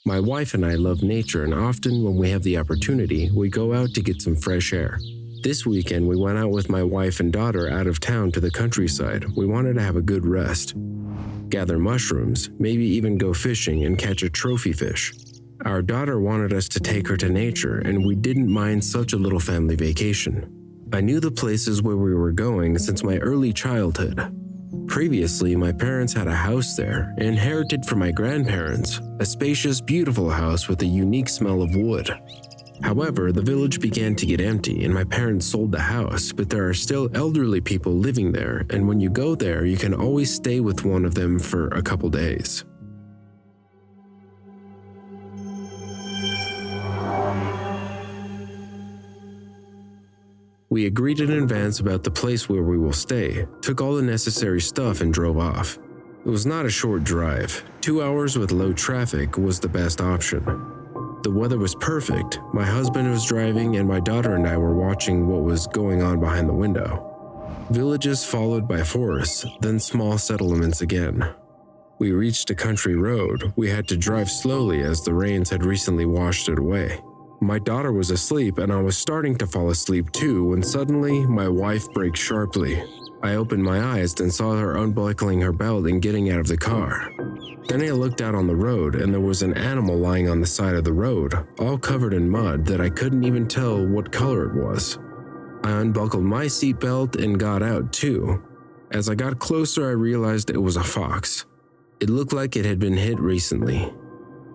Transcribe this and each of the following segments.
My wife and I love nature, and often when we have the opportunity, we go out to get some fresh air. This weekend, we went out with my wife and daughter out of town to the countryside. We wanted to have a good rest, gather mushrooms, maybe even go fishing and catch a trophy fish. Our daughter wanted us to take her to nature, and we didn't mind such a little family vacation. I knew the places where we were going since my early childhood. Previously, my parents had a house there, inherited from my grandparents, a spacious, beautiful house with a unique smell of wood. However, the village began to get empty and my parents sold the house, but there are still elderly people living there, and when you go there, you can always stay with one of them for a couple days. We agreed in advance about the place where we will stay, took all the necessary stuff and drove off. It was not a short drive. 2 hours with low traffic was the best option. The weather was perfect. My husband was driving and my daughter and I were watching what was going on behind the window. Villages followed by forests, then small settlements again. We reached a country road. We had to drive slowly as the rains had recently washed it away. My daughter was asleep and I was starting to fall asleep too when suddenly my wife braked sharply. I opened my eyes and saw her unbuckling her belt and getting out of the car. Then I looked out on the road and there was an animal lying on the side of the road, all covered in mud that I couldn't even tell what color it was. I unbuckled my seatbelt and got out too. As I got closer, I realized it was a fox. It looked like it had been hit recently.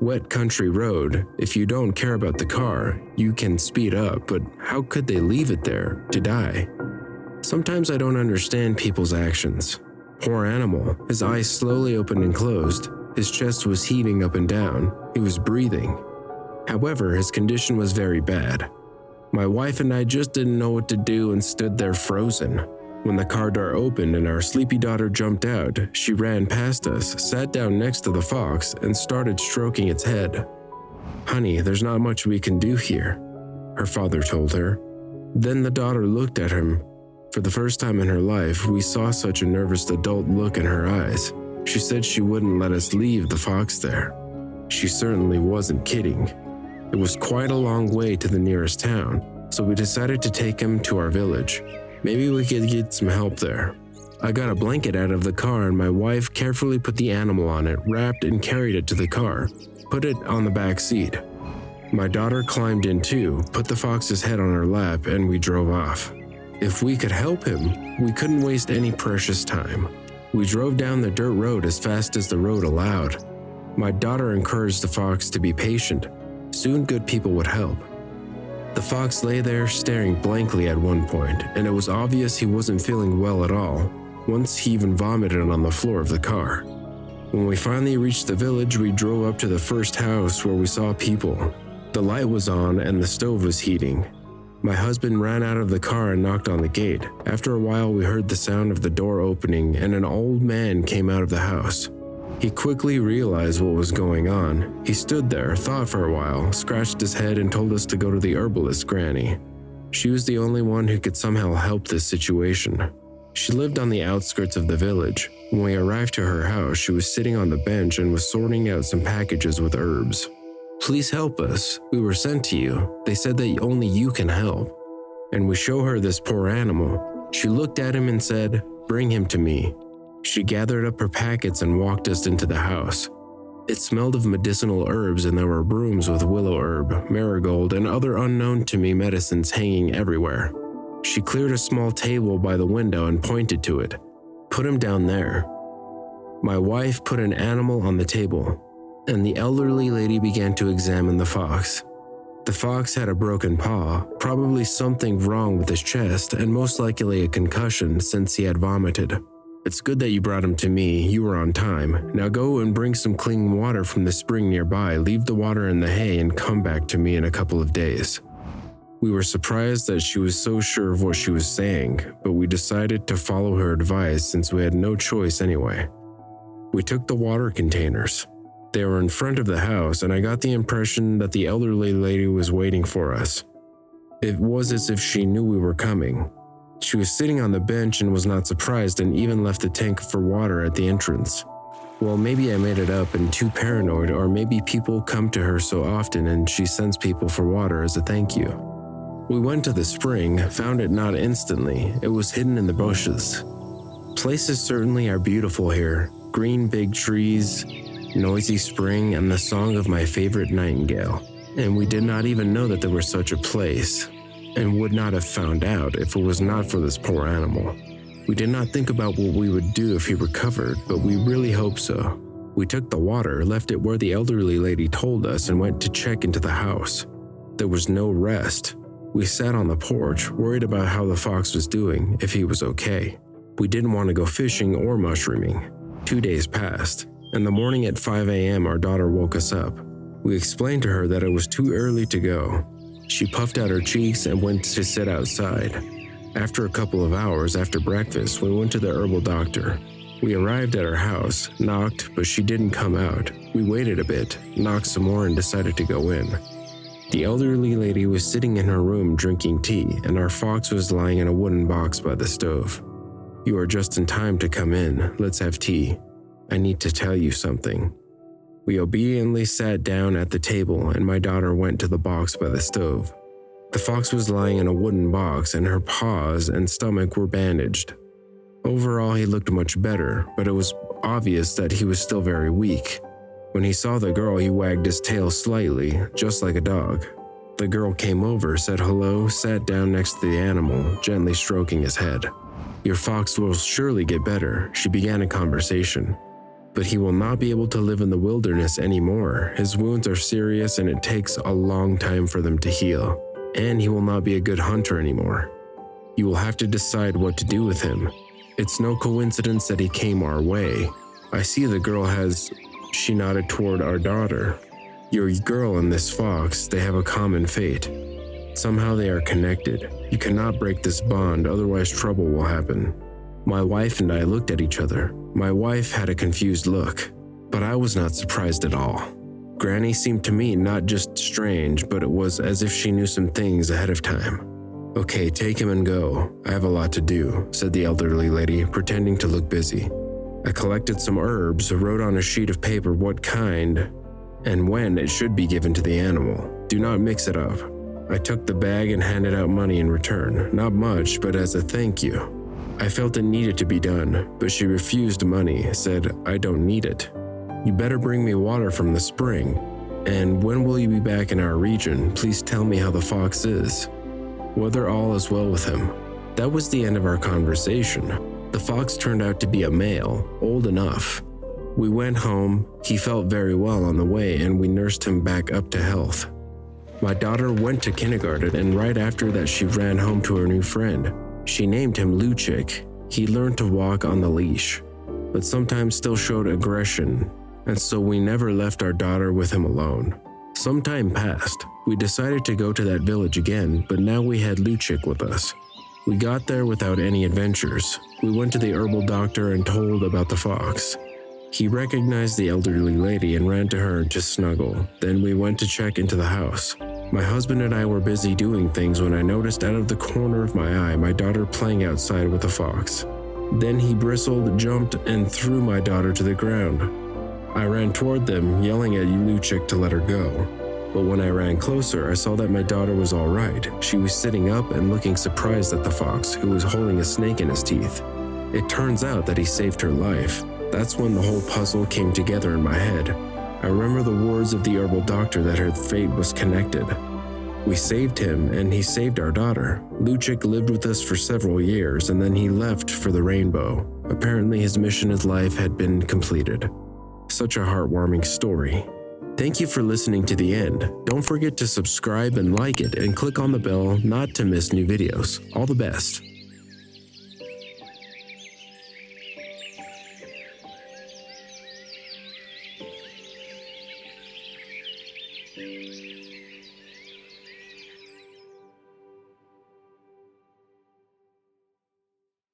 Wet country road, if you don't care about the car, you can speed up, but how could they leave it there to die? Sometimes I don't understand people's actions. Poor animal, his eyes slowly opened and closed, his chest was heaving up and down, he was breathing. However, his condition was very bad. My wife and I just didn't know what to do and stood there frozen. When the car door opened and our sleepy daughter jumped out, she ran past us, sat down next to the fox, and started stroking its head. "Honey, there's not much we can do here," her father told her. Then the daughter looked at him. For the first time in her life, we saw such a nervous adult look in her eyes. She said she wouldn't let us leave the fox there. She certainly wasn't kidding. It was quite a long way to the nearest town, so we decided to take him to our village. Maybe we could get some help there. I got a blanket out of the car and my wife carefully put the animal on it, wrapped and carried it to the car, put it on the back seat. My daughter climbed in too, put the fox's head on her lap, and we drove off. If we could help him, we couldn't waste any precious time. We drove down the dirt road as fast as the road allowed. My daughter encouraged the fox to be patient. Soon good people would help. The fox lay there staring blankly at one point, and it was obvious he wasn't feeling well at all. Once he even vomited on the floor of the car. When we finally reached the village, we drove up to the first house where we saw people. The light was on and the stove was heating. My husband ran out of the car and knocked on the gate. After a while, we heard the sound of the door opening and an old man came out of the house. He quickly realized what was going on. He stood there, thought for a while, scratched his head and told us to go to the herbalist granny. She was the only one who could somehow help this situation. She lived on the outskirts of the village. When we arrived to her house, she was sitting on the bench and was sorting out some packages with herbs. "Please help us. We were sent to you. They said that only you can help." And we show her this poor animal. She looked at him and said, "Bring him to me." She gathered up her packets and walked us into the house. It smelled of medicinal herbs and there were brooms with willow herb, marigold, and other unknown to me medicines hanging everywhere. She cleared a small table by the window and pointed to it. "Put him down there." My wife put an animal on the table, and the elderly lady began to examine the fox. The fox had a broken paw, probably something wrong with his chest, and most likely a concussion since he had vomited. "It's good that you brought him to me. You were on time. Now go and bring some clean water from the spring nearby, leave the water in the hay, and come back to me in a couple of days." We were surprised that she was so sure of what she was saying, but we decided to follow her advice since we had no choice anyway. We took the water containers. They were in front of the house, and I got the impression that the elderly lady was waiting for us. It was as if she knew we were coming. She was sitting on the bench and was not surprised and even left the tank for water at the entrance. Well, maybe I made it up and too paranoid, or maybe people come to her so often and she sends people for water as a thank you. We went to the spring, found it not instantly, it was hidden in the bushes. Places certainly are beautiful here. Green big trees, noisy spring, and the song of my favorite nightingale. And we did not even know that there was such a place, and would not have found out if it was not for this poor animal. We did not think about what we would do if he recovered, but we really hope so. We took the water, left it where the elderly lady told us, and went to check into the house. There was no rest. We sat on the porch, worried about how the fox was doing, if he was okay. We didn't want to go fishing or mushrooming. 2 days passed, and the morning at 5 a.m. our daughter woke us up. We explained to her that it was too early to go. She puffed out her cheeks and went to sit outside. After a couple of hours after breakfast, we went to the herbal doctor. We arrived at her house, knocked, but she didn't come out. We waited a bit, knocked some more, and decided to go in. The elderly lady was sitting in her room drinking tea, and our fox was lying in a wooden box by the stove. "You are just in time to come in. Let's have tea. I need to tell you something." We obediently sat down at the table, and my daughter went to the box by the stove. The fox was lying in a wooden box, and her paws and stomach were bandaged. Overall, he looked much better, but it was obvious that he was still very weak. When he saw the girl, he wagged his tail slightly, just like a dog. The girl came over, said hello, sat down next to the animal, gently stroking his head. "Your fox will surely get better," she began a conversation. "But he will not be able to live in the wilderness anymore. His wounds are serious and it takes a long time for them to heal. And he will not be a good hunter anymore. You will have to decide what to do with him. It's no coincidence that he came our way. I see the girl has..." She nodded toward our daughter. "Your girl and this fox, they have a common fate. Somehow they are connected. You cannot break this bond, otherwise trouble will happen." My wife and I looked at each other. My wife had a confused look, but I was not surprised at all. Granny seemed to me not just strange, but it was as if she knew some things ahead of time. "Okay, take him and go. I have a lot to do," said the elderly lady, pretending to look busy. I collected some herbs, wrote on a sheet of paper what kind and when it should be given to the animal. Do not mix it up. I took the bag and handed out money in return. Not much, but as a thank you. I felt it needed to be done, but she refused money, said, "I don't need it. You better bring me water from the spring. And when will you be back in our region? Please tell me how the fox is. Whether all is well with him." That was the end of our conversation. The fox turned out to be a male, old enough. We went home, he felt very well on the way, and we nursed him back up to health. My daughter went to kindergarten, and right after that she ran home to her new friend. She named him Luchik. He learned to walk on the leash, but sometimes still showed aggression, and so we never left our daughter with him alone. Some time passed. We decided to go to that village again, but now we had Luchik with us. We got there without any adventures. We went to the herbal doctor and told about the fox. He recognized the elderly lady and ran to her to snuggle. Then we went to check into the house. My husband and I were busy doing things when I noticed out of the corner of my eye my daughter playing outside with the fox. Then he bristled, jumped, and threw my daughter to the ground. I ran toward them, yelling at Luchik to let her go. But when I ran closer, I saw that my daughter was all right. She was sitting up and looking surprised at the fox, who was holding a snake in his teeth. It turns out that he saved her life. That's when the whole puzzle came together in my head. I remember the words of the herbal doctor that her fate was connected. We saved him, and he saved our daughter. Luchik lived with us for several years, and then he left for the rainbow. Apparently his mission in life had been completed. Such a heartwarming story. Thank you for listening to the end. Don't forget to subscribe and like it, and click on the bell not to miss new videos. All the best.